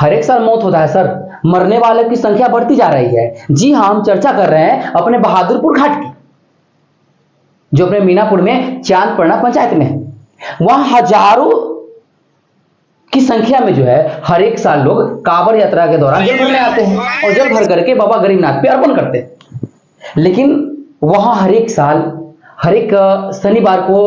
हर एक साल मौत होता है सर, मरने वालों की संख्या बढ़ती जा रही है। जी हाँ, हम चर्चा कर रहे हैं अपने बहादुरपुर घाट की, जो अपने मीनापुर में चांदपड़ना पंचायत में है। वहां हजारों की संख्या में जो है हर एक साल लोग कांवड़ यात्रा के दौरान जल भरने आते हैं और जल भर करके बाबा गरीबनाथ पे अर्पण करते हैं। लेकिन वहां हर एक साल, हर एक शनिवार को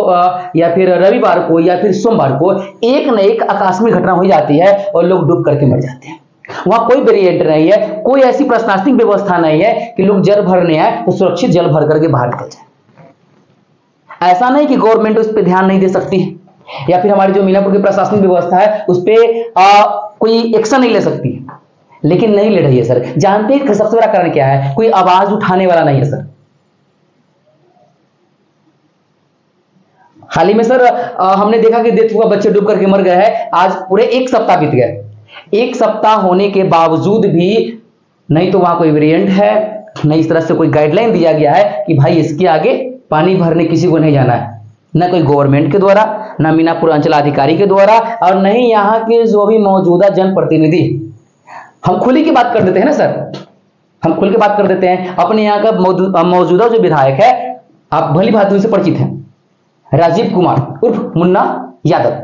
या फिर रविवार को या फिर सोमवार को एक न एक आकस्मिक घटना हो जाती है और लोग डूब करके मर जाते हैं। वहां कोई बैरियर नहीं है, कोई ऐसी प्रशासनिक व्यवस्था नहीं है कि लोग जल भरने आए तो सुरक्षित जल भर करके बाहर निकल जाए। ऐसा नहीं कि गवर्नमेंट उस पर ध्यान नहीं दे सकती है या फिर हमारी जो मीनापुर की प्रशासनिक व्यवस्था है उस पर कोई एक्शन नहीं ले सकती है, लेकिन नहीं ले रही है सर। जानते हैं सबसे बड़ा कारण क्या है? कोई आवाज उठाने वाला नहीं है सर। हाल ही में सर हमने देखा कि डेथ हुआ, बच्चे डूब करके मर गए हैं। आज पूरे एक सप्ताह बीत गए। एक सप्ताह होने के बावजूद भी नहीं तो वहां कोई वेरिएंट है, नहीं इस तरह से कोई गाइडलाइन दिया गया है कि भाई इसके आगे पानी भरने किसी को नहीं जाना है, न कोई गवर्नमेंट के द्वारा, न मीनापुर अंचलाधिकारी के द्वारा, और नहीं यहाँ के जो भी मौजूदा जनप्रतिनिधि। हम खुली की बात कर देते हैं ना सर, हम खुल के बात कर देते हैं। अपने यहाँ का मौजूदा जो विधायक है, आप भली भांति से परिचित हैं, राजीव कुमार उर्फ मुन्ना यादव।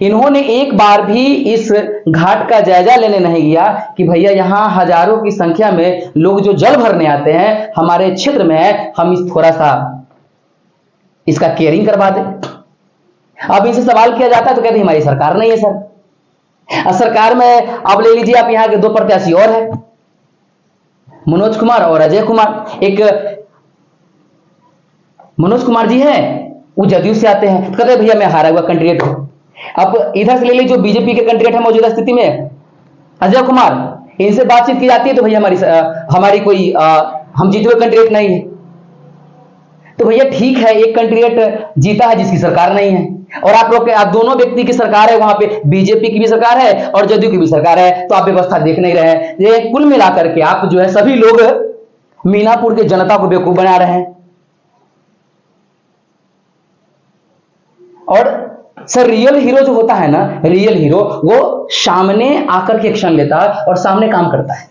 इन्होंने एक बार भी इस घाट का जायजा लेने नहीं गया कि भैया यहाँ हजारों की संख्या में लोग जो जल भरने आते हैं हमारे क्षेत्र में है, हम इस थोड़ा सा इसका केयरिंग करवा दें। अब इनसे सवाल किया जाता है तो कहते हैं हमारी सरकार नहीं है सर। सरकार में अब ले लीजिए आप, यहाँ के दो प्रत्याशी और हैं, मनोज कुमार और अजय कुमार। एक मनोज कुमार जी हैं, वो जदयू से आते हैं, तो कहते हैं भैया मैं हारा हुआ कैंडिडेट हूं। अब इधर से ले लीजिए जो बीजेपी के कैंडिडेट है मौजूदा स्थिति में, अजय कुमार, इनसे बातचीत की जाती है तो भैया हमारी कोई हम जीते हुए कैंडिडेट नहीं है। तो भैया ठीक है, एक कैंडिडेट जीता है जिसकी सरकार नहीं है, और आप दोनों व्यक्ति की सरकार है, वहां पे बीजेपी की भी सरकार है और जदयू की भी सरकार है, तो आप व्यवस्था देख नहीं रहे हैं। ये कुल मिलाकर के आप जो है सभी लोग मीनापुर के जनता को बेवकूफ बना रहे हैं। और सर रियल हीरो जो होता है ना, रियल हीरो वो सामने आकर के एक्शन लेता है और सामने काम करता है।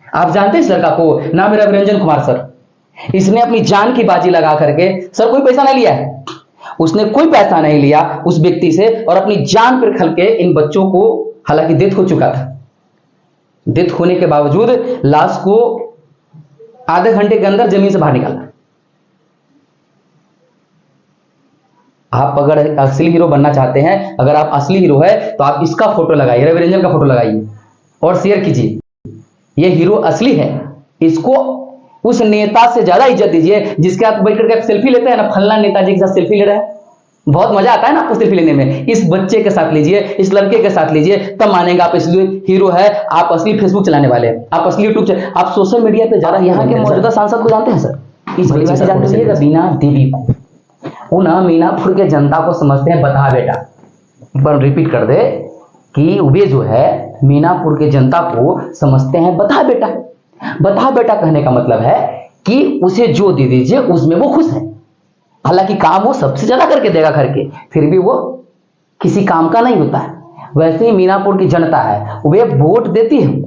आप जानते हैं सर का को नाम है रविरंजन कुमार सर। इसने अपनी जान की बाजी लगा करके, सर कोई पैसा नहीं लिया है, उसने कोई पैसा नहीं लिया उस व्यक्ति से, और अपनी जान पर खल के इन बच्चों को, हालांकि डेथ हो चुका था, डेथ होने के बावजूद लाश को आधे घंटे के अंदर जमीन से बाहर निकाला। आप अगर असली हीरो बनना चाहते हैं, अगर आप असली हीरो है तो आप इसका फोटो लगाइए, रविरंजन का फोटो लगाइए और शेयर कीजिए। ये हीरो असली है, इसको उस नेता से ज्यादा इज्जत दीजिए जिसके आप बैठ करके सेल्फी लेते हैं ना, फल्ला नेताजी के साथ सेल्फी ले रहे हैं, बहुत मजा आता है ना आपको सेल्फी लेने में। इस बच्चे के साथ लीजिए, इस लड़के के साथ लीजिए, तब मानेंगे आप असली हीरो है, आप असली फेसबुक चलाने वाले हैं, आप असली यूट्यूब, आप सोशल मीडिया पे ज्यादा। यहाँ के मौजूदा सांसद को जानते हैं सर, इस वजह से जानते हैं बीना देवी को, उन्हें मीनापुर के जनता को समझते हैं बता बेटा। एक बार रिपीट कर दे कि वे जो है मीनापुर के जनता को समझते हैं बता बेटा। बता बेटा कहने का मतलब है कि उसे जो दे दीजिए उसमें वो खुश है। हालांकि काम वो सबसे ज्यादा करके देगा घर के, फिर भी वो किसी काम का नहीं होता है। वैसे ही मीनापुर की जनता है, वे वोट देती है,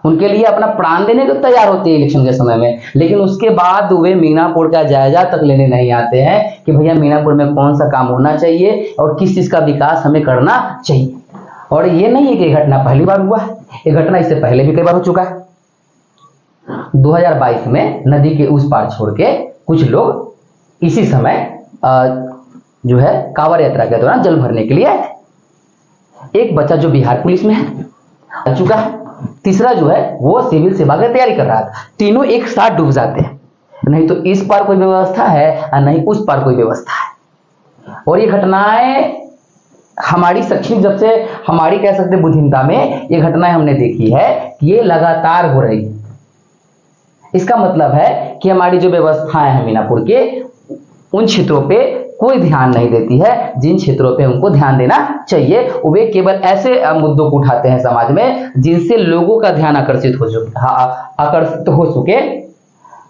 उनके लिए अपना प्राण देने को तैयार होती है इलेक्शन के समय में, लेकिन उसके बाद वे मीनापुर का जायजा तक लेने नहीं आते हैं कि भैया मीनापुर में कौन सा काम होना चाहिए और किस चीज का विकास हमें करना चाहिए। और ये नहीं है कि घटना पहली बार हुआ है, ये घटना इससे पहले भी कई बार हो चुका है। 2022 में नदी के उस पार छोड़ के कुछ लोग इसी समय जो है कांवड़ यात्रा के दौरान जल भरने के लिए आए थे। एक बच्चा जो बिहार पुलिस में है आ चुका है, तीसरा जो है वो सिविल सेवा की तैयारी कर रहा था। तीनों एक साथ डूब जाते हैं, नहीं तो इस पार कोई व्यवस्था है और नहीं उस पार कोई व्यवस्था है। और ये घटनाएं हमारी शैक्षणिक, जब से हमारी कह सकते बुद्धिमत्ता में ये घटनाएं हमने देखी है कि ये लगातार हो रही है। इसका मतलब है कि हमारी जो व्यवस्थाएं हैं मीनापुर के, उन क्षेत्रों पे कोई ध्यान नहीं देती है जिन क्षेत्रों पे उनको ध्यान देना चाहिए। वे केवल ऐसे मुद्दों को उठाते हैं समाज में जिनसे लोगों का ध्यान आकर्षित हो सके।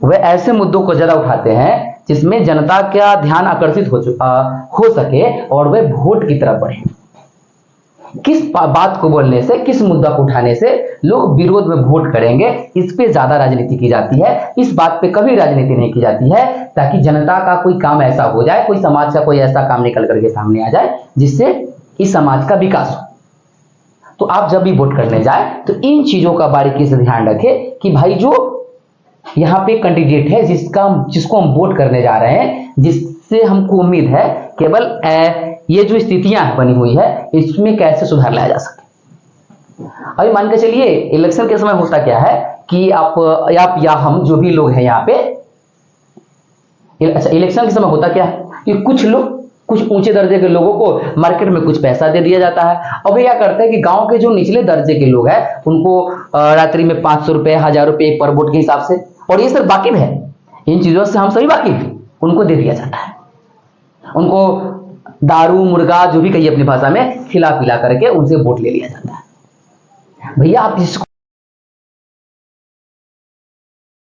वे ऐसे मुद्दों को ज्यादा उठाते हैं जिसमें जनता का ध्यान आकर्षित हो सके और वे वोट की तरफ बढ़े। किस बात को बोलने से, किस मुद्दा को उठाने से लोग विरोध में वोट करेंगे, इस पे ज्यादा राजनीति की जाती है। इस बात पे कभी राजनीति नहीं की जाती है ताकि जनता का कोई काम ऐसा हो जाए, कोई समाज का कोई ऐसा काम निकल करके सामने आ जाए जिससे इस समाज का विकास हो। तो आप जब भी वोट करने जाए तो इन चीजों का बारीकी से ध्यान रखें कि भाई जो यहाँ पे कैंडिडेट है जिसको हम वोट करने जा रहे हैं, जिससे हमको उम्मीद है केवल ये जो स्थितियां बनी हुई है इसमें कैसे सुधार लाया जा सके। अभी मान के चलिए इलेक्शन के समय होता क्या है कि आप या हम जो भी लोग हैं यहाँ पे, अच्छा इलेक्शन के समय होता क्या है कि कुछ ऊंचे दर्जे के लोगों को मार्केट में कुछ पैसा दे दिया जाता है। अब क्या करते हैं कि गांव के जो निचले दर्जे के लोग हैं उनको रात्रि में 500 रुपए 1000 रुपए पर वोट के हिसाब से, और ये सर वाकिफ है इन चीजों से, हम सभी वाकिफ, उनको दे दिया जाता है। उनको दारू मुर्गा जो भी कहिए अपनी भाषा में खिला पिला करके उनसे वोट ले लिया जाता है। भैया आप इसको